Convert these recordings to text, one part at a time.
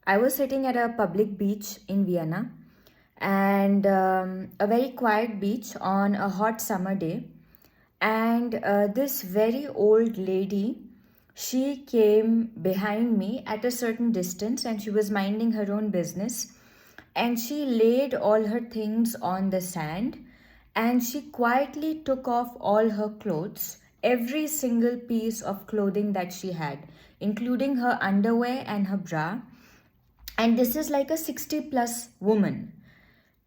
I was sitting at a public beach in Vienna, and a very quiet beach on a hot summer day. And this very old lady, she came behind me at a certain distance, and she was minding her own business. And she laid all her things on the sand, and she quietly took off all her clothes, every single piece of clothing that she had, including her underwear and her bra. And this is like a 60 plus woman,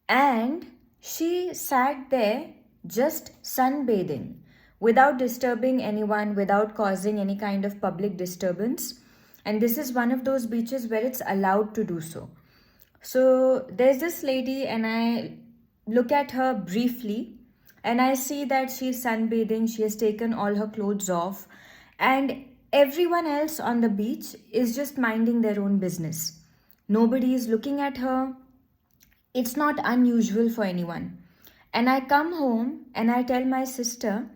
and she sat there just sunbathing without disturbing anyone, without causing any kind of public disturbance. And this is one of those beaches where it's allowed to do so. So there's this lady, and I look at her briefly, and I see that she's sunbathing. She has taken all her clothes off, and everyone else on the beach is just minding their own business. Nobody is looking at her. It's not unusual for anyone. And I come home and I tell my sister,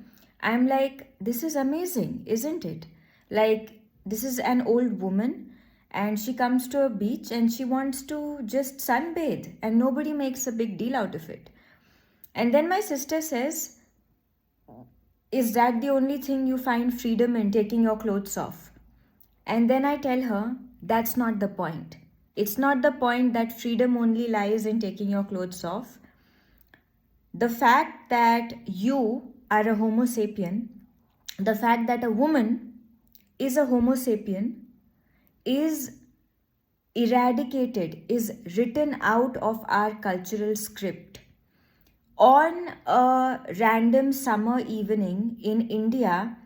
I'm like, this is amazing, isn't it? Like, this is an old woman, and she comes to a beach and she wants to just sunbathe, and nobody makes a big deal out of it. And then my sister says, is that the only thing you find freedom in, taking your clothes off? And then I tell her, that's not the point. It's not the point that freedom only lies in taking your clothes off. The fact that you are a Homo sapien, the fact that a woman is a Homo sapien, is eradicated, is written out of our cultural script. On a random summer evening in India,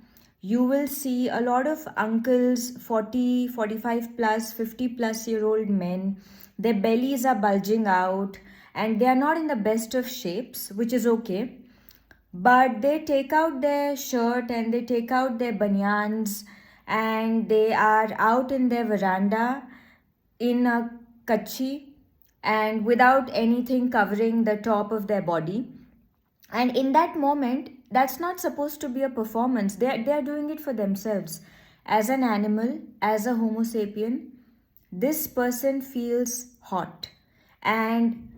you will see a lot of uncles, 40, 45 plus, 50 plus year old men. Their bellies are bulging out and they are not in the best of shapes, which is okay. But they take out their shirt and they take out their banyans, and they are out in their veranda in a kachi and without anything covering the top of their body. And in that moment, that's not supposed to be a performance. They are doing it for themselves. As an animal, as a Homo sapien, this person feels hot. And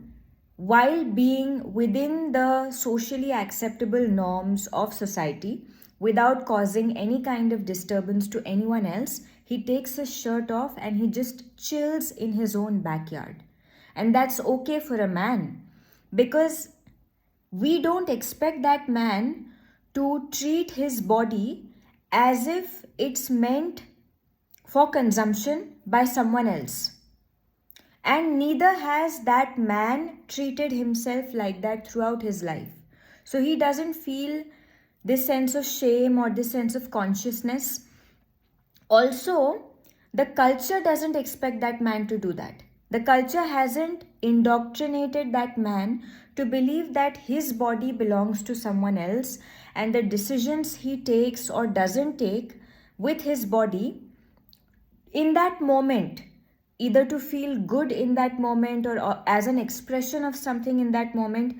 while being within the socially acceptable norms of society, without causing any kind of disturbance to anyone else, he takes his shirt off and he just chills in his own backyard. And that's okay for a man, because we don't expect that man to treat his body as if it's meant for consumption by someone else. And neither has that man treated himself like that throughout his life. So he doesn't feel this sense of shame or this sense of consciousness. Also, the culture doesn't expect that man to do that. The culture hasn't indoctrinated that man to believe that his body belongs to someone else, and the decisions he takes or doesn't take with his body in that moment, either to feel good in that moment or as an expression of something in that moment,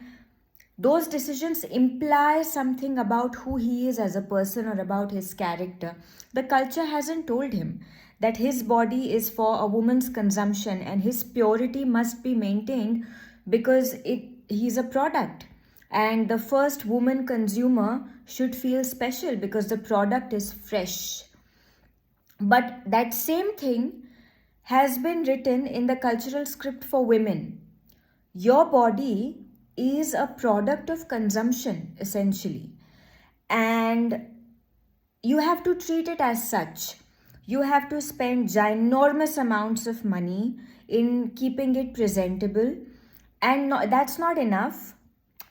those decisions imply something about who he is as a person or about his character. The culture hasn't told him that his body is for a woman's consumption and his purity must be maintained because he's a product. And the first woman consumer should feel special because the product is fresh. But that same thing has been written in the cultural script for women. Your body is a product of consumption, essentially. And you have to treat it as such. You have to spend ginormous amounts of money in keeping it presentable. And that's not enough.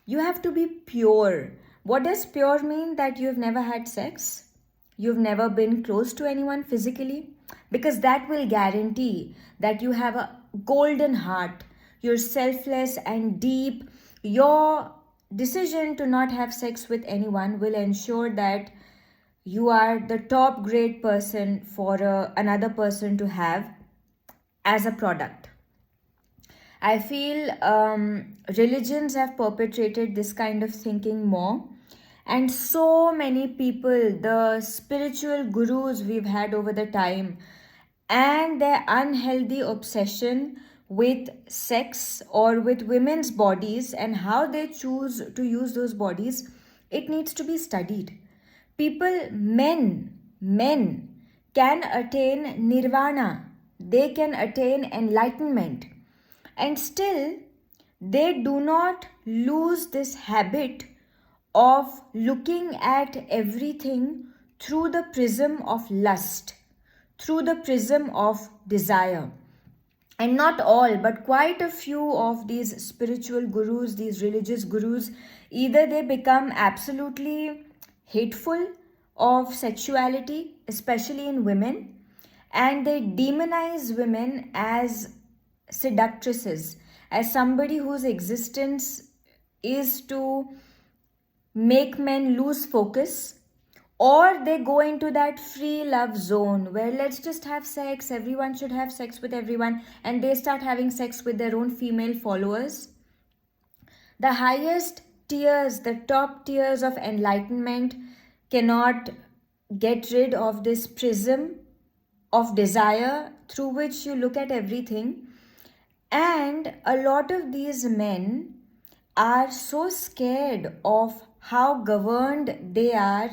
You have to be pure. What does pure mean? That you've never had sex? You've never been close to anyone physically? Because that will guarantee that you have a golden heart. You're selfless and deep. Your decision to not have sex with anyone will ensure that you are the top grade person for another person to have as a product. I feel religions have perpetrated this kind of thinking more. And so many people, the spiritual gurus we've had over the time, and their unhealthy obsession with sex or with women's bodies and how they choose to use those bodies, it needs to be studied. Men can attain nirvana, they can attain enlightenment, and still they do not lose this habit of looking at everything through the prism of lust, through the prism of desire. And not all, but quite a few of these spiritual gurus, these religious gurus, either they become absolutely hateful of sexuality, especially in women, and they demonize women as seductresses, as somebody whose existence is to make men lose focus, or they go into that free love zone where let's just have sex, everyone should have sex with everyone, and they start having sex with their own female followers. The highest tiers, the top tiers of enlightenment cannot get rid of this prism of desire through which you look at everything. And a lot of these men are so scared of how governed they are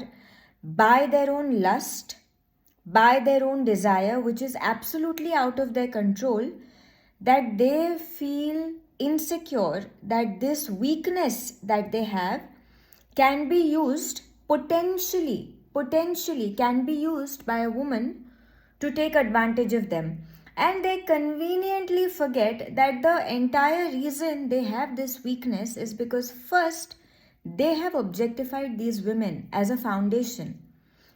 by their own lust, by their own desire, which is absolutely out of their control, that they feel insecure that this weakness that they have can be used potentially can be used by a woman to take advantage of them. And they conveniently forget that the entire reason they have this weakness is because first they have objectified these women as a foundation.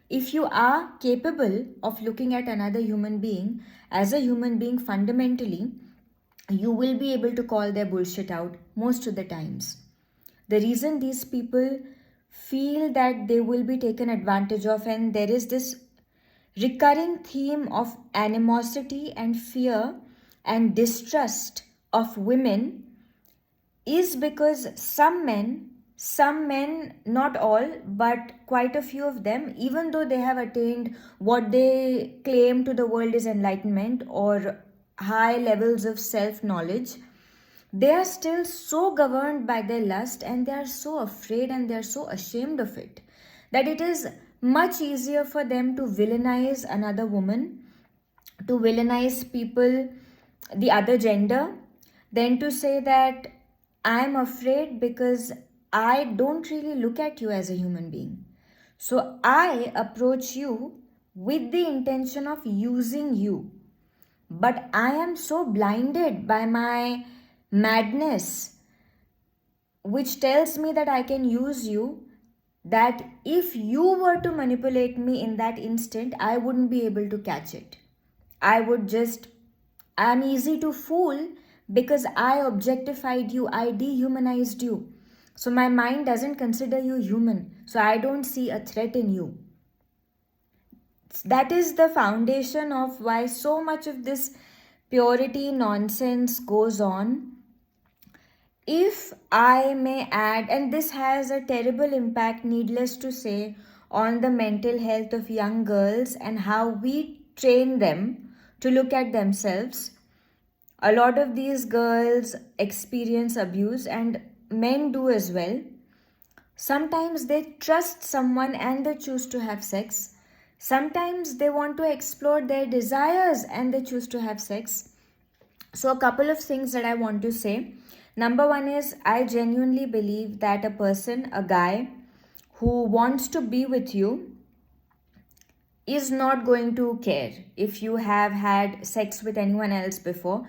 If you are capable of looking at another human being as a human being fundamentally, you will be able to call their bullshit out most of the times. The reason these people feel that they will be taken advantage of, and there is this recurring theme of animosity and fear and distrust of women, is because some men, not all, but quite a few of them, even though they have attained what they claim to the world is enlightenment or high levels of self-knowledge, they are still so governed by their lust, and they are so afraid and they are so ashamed of it that it is much easier for them to villainize another woman, to villainize people, the other gender, than to say that I'm afraid because I don't really look at you as a human being. So I approach you with the intention of using you. But I am so blinded by my madness, which tells me that I can use you, that if you were to manipulate me in that instant, I wouldn't be able to catch it. I'm easy to fool because I objectified you, I dehumanized you. So my mind doesn't consider you human. So I don't see a threat in you. That is the foundation of why so much of this purity nonsense goes on. If I may add, and this has a terrible impact, needless to say, on the mental health of young girls and how we train them to look at themselves. A lot of these girls experience abuse, and men do as well. Sometimes they trust someone and they choose to have sex. Sometimes they want to explore their desires and they choose to have sex. So a couple of things that I want to say. Number one is, I genuinely believe that a person, a guy who wants to be with you is not going to care if you have had sex with anyone else before.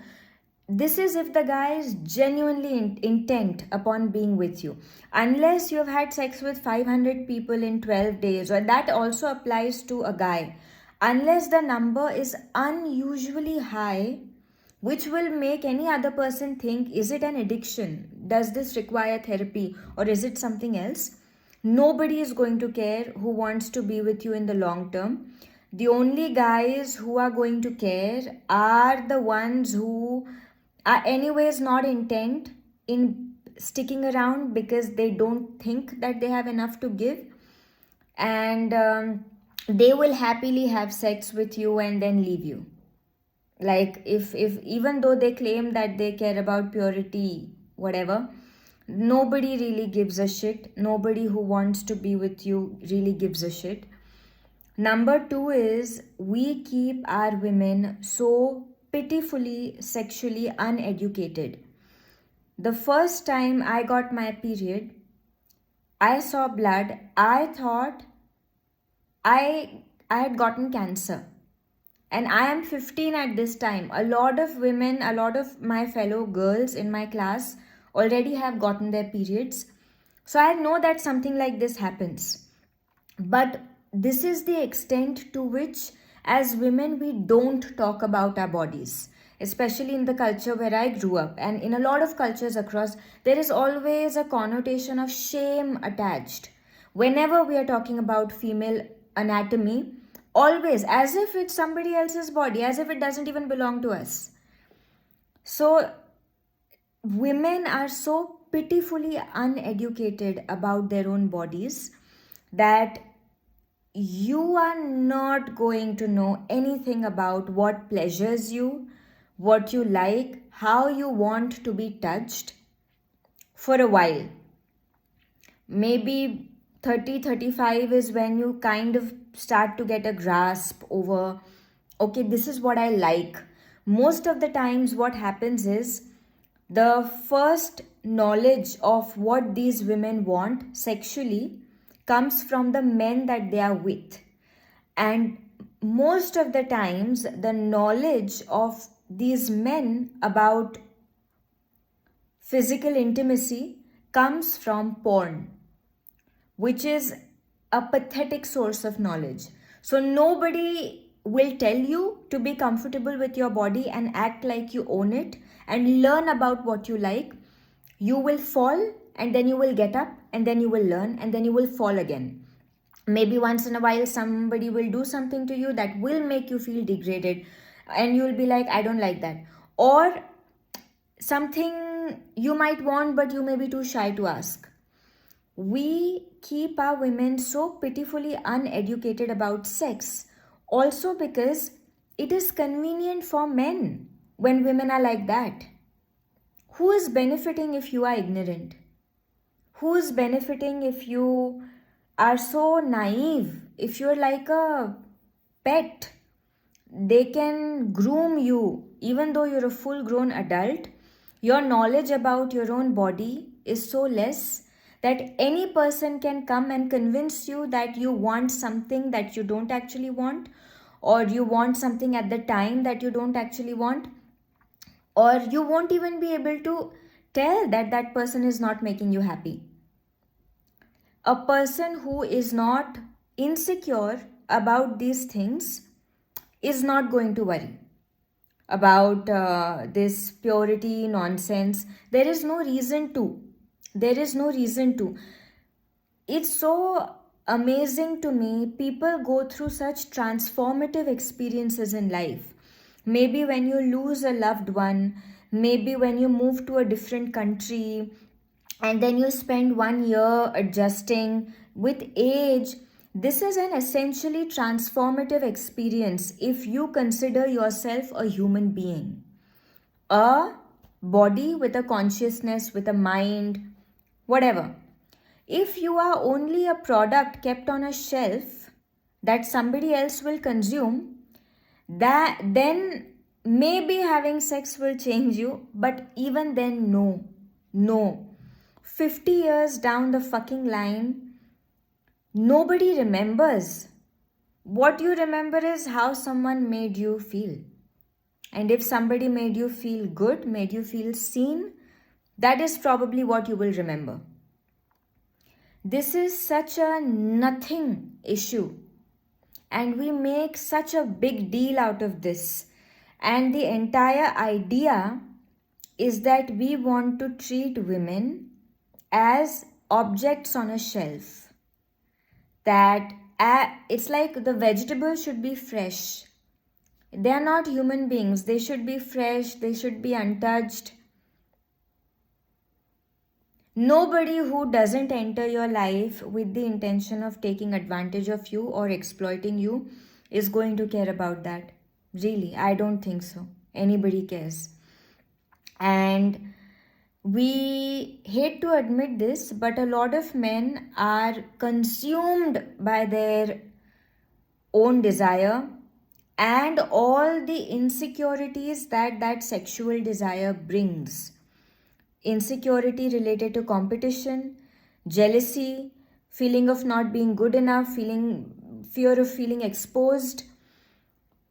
This is if the guy is genuinely intent upon being with you. Unless you have had sex with 500 people in 12 days, or that also applies to a guy. Unless the number is unusually high, which will make any other person think, is it an addiction? Does this require therapy, or is it something else? Nobody is going to care who wants to be with you in the long term. The only guys who are going to care are the ones who are anyways not intent in sticking around because they don't think that they have enough to give, and they will happily have sex with you and then leave you. Like if even though they claim that they care about purity, whatever, nobody really gives a shit. Nobody who wants to be with you really gives a shit. Number two is we keep our women so pitifully sexually uneducated. The first time I got my period, I saw blood. I thought I had gotten cancer. And I am 15 at this time. A lot of women, a lot of my fellow girls in my class already have gotten their periods. So I know that something like this happens. But this is the extent to which, as women, we don't talk about our bodies, especially in the culture where I grew up. And in a lot of cultures across, there is always a connotation of shame attached. Whenever we are talking about female anatomy, always as if it's somebody else's body, as if it doesn't even belong to us. So, women are so pitifully uneducated about their own bodies that you are not going to know anything about what pleasures you, what you like, how you want to be touched for a while. Maybe 30-35 is when you kind of start to get a grasp over, okay, this is what I like. Most of the times, what happens is the first knowledge of what these women want sexually comes from the men that they are with. And most of the times, the knowledge of these men about physical intimacy comes from porn, which is a pathetic source of knowledge. So, nobody will tell you to be comfortable with your body and act like you own it and learn about what you like. You will fall and then you will get up and then you will learn and then you will fall again. Maybe once in a while, somebody will do something to you that will make you feel degraded, and you'll be like, I don't like that. Or something you might want, but you may be too shy to ask. We keep our women so pitifully uneducated about sex also because it is convenient for men when women are like that. Who is benefiting if you are ignorant? Who is benefiting if you are so naive? If you're like a pet, they can groom you even though you're a full grown adult. Your knowledge about your own body is so less that any person can come and convince you that you want something that you don't actually want, or you want something at the time that you don't actually want, or you won't even be able to tell that that person is not making you happy. A person who is not insecure about these things is not going to worry about this purity nonsense. There is no reason to. There is no reason to. It's so amazing to me. People go through such transformative experiences in life. Maybe when you lose a loved one, maybe when you move to a different country, and then you spend 1 year adjusting. With age, this is an essentially transformative experience if you consider yourself a human being, a body with a consciousness, with a mind, whatever. If you are only a product kept on a shelf that somebody else will consume, that then maybe having sex will change you, but even then, no. 50 years down the fucking line, nobody remembers. What you remember is how someone made you feel. And if somebody made you feel good, made you feel seen, that is probably what you will remember. This is such a nothing issue. And we make such a big deal out of this. And the entire idea is that we want to treat women as objects on a shelf. That it's like the vegetables should be fresh. They are not human beings. They should be fresh. They should be untouched. Nobody who doesn't enter your life with the intention of taking advantage of you or exploiting you is going to care about that. Really, I don't think so. Anybody cares. And we hate to admit this, but a lot of men are consumed by their own desire and all the insecurities that that sexual desire brings. Insecurity related to competition, jealousy, feeling of not being good enough, fear of feeling exposed.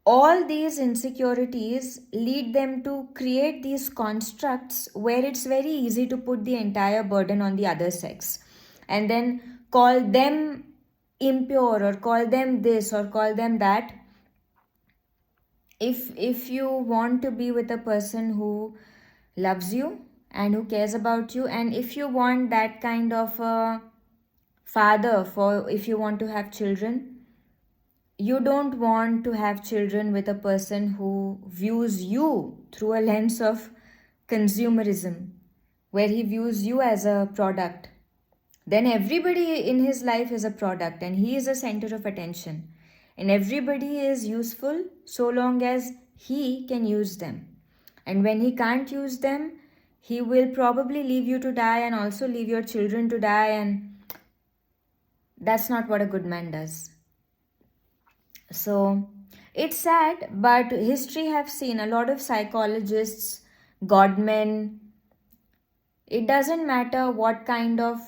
All these insecurities lead them to create these constructs where it's very easy to put the entire burden on the other sex and then call them impure or call them this or call them that. If you want to be with a person who loves you and who cares about you, and if you want that kind of a father for if you want to have children, you don't want to have children with a person who views you through a lens of consumerism, where he views you as a product. Then everybody in his life is a product and he is a center of attention. And everybody is useful so long as he can use them. And when he can't use them, he will probably leave you to die and also leave your children to die. And that's not what a good man does. So it's sad, but history have seen a lot of psychologists, godmen. It doesn't matter what kind of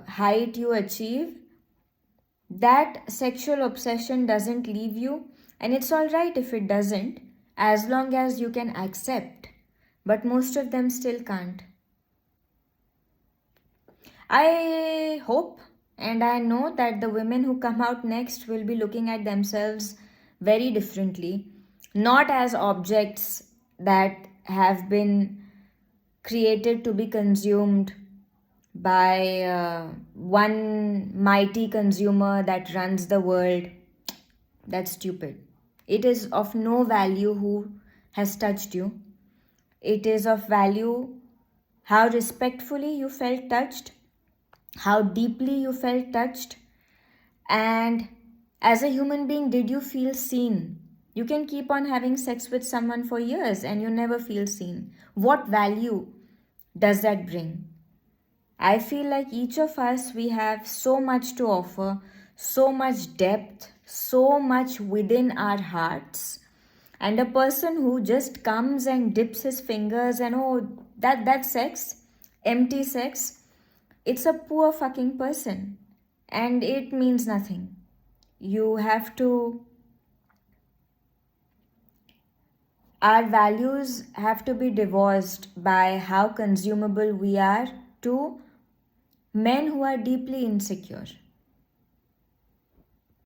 height you achieve, that sexual obsession doesn't leave you, and it's all right if it doesn't, as long as you can accept. But most of them still can't. I hope and I know that the women who come out next will be looking at themselves very differently, not as objects that have been created to be consumed by one mighty consumer that runs the world. That's stupid. It is of no value who has touched you. It is of value how respectfully you felt touched, how deeply you felt touched, and as a human being, did you feel seen? You can keep on having sex with someone for years and you never feel seen. What value does that bring? I feel like each of us, we have so much to offer, so much depth, so much within our hearts. And a person who just comes and dips his fingers and oh, that's sex, empty sex, it's a poor fucking person and it means nothing. You have to, our values have to be divorced by how consumable we are to men who are deeply insecure.